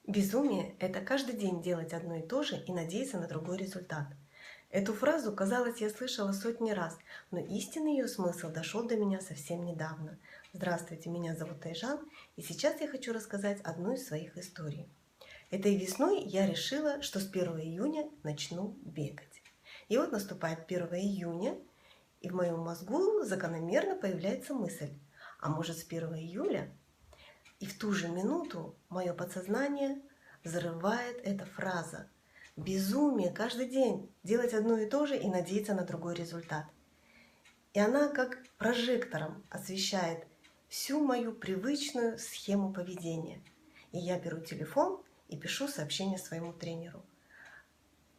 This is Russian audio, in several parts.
Безумие– это каждый день делать одно и то же и надеяться на другой результат. Эту фразу, казалось, я слышала сотни раз, но истинный ее смысл дошел до меня совсем недавно. Здравствуйте, меня зовут Тайжан, и сейчас я хочу рассказать одну из своих историй. Этой весной я решила, что с 1 июня начну бегать. И вот наступает 1 июня, и в моем мозгу закономерно появляется мысль, а может с 1 июля? И в ту же минуту мое подсознание взрывает эта фраза. Безумие каждый день делать одно и то же и надеяться на другой результат. И она как прожектором освещает всю мою привычную схему поведения. И я беру телефон и пишу сообщение своему тренеру.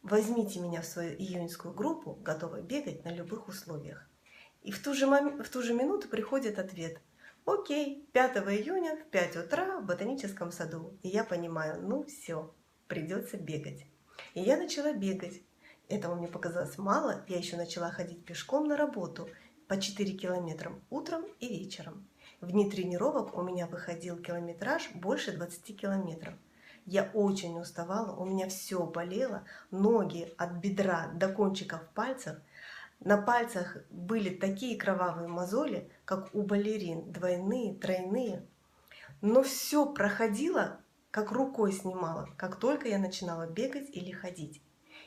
Возьмите меня в свою июньскую группу, готова бегать на любых условиях. И в ту же минуту приходит ответ. Окей, 5 июня в 5 утра в ботаническом саду. И я понимаю, ну все, придется бегать. И я начала бегать. Этого мне показалось мало. Я еще начала ходить пешком на работу по 4 километра утром и вечером. В дни тренировок у меня выходил километраж больше 20 километров. Я очень уставала, у меня все болело, ноги от бедра до кончиков пальцев. На пальцах были такие кровавые мозоли, как у балерин, двойные, тройные. Но все проходило, как рукой снимало, как только я начинала бегать или ходить.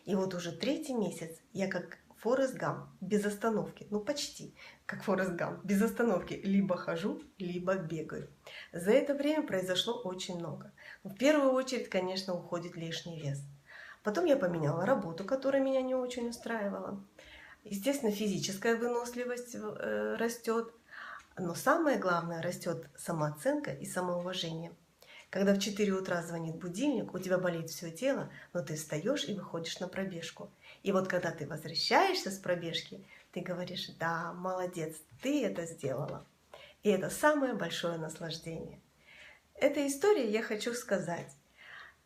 И вот уже 3-й месяц я как Форест Гамп, без остановки, ну почти, как Форест Гамп, без остановки, либо хожу, либо бегаю. За это время произошло очень много. В первую очередь, конечно, уходит лишний вес. Потом я поменяла работу, которая меня не очень устраивала. Естественно, физическая выносливость растет, но самое главное, растет самооценка и самоуважение. Когда в 4 утра звонит будильник, у тебя болит все тело, но ты встаешь и выходишь на пробежку. И вот когда ты возвращаешься с пробежки, ты говоришь: да, молодец, ты это сделала. И это самое большое наслаждение. Этой историей я хочу сказать: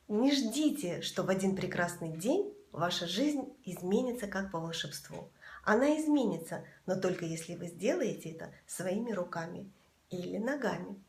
не ждите, что в один прекрасный день ваша жизнь изменится как по волшебству. Она изменится, но только если вы сделаете это своими руками или ногами.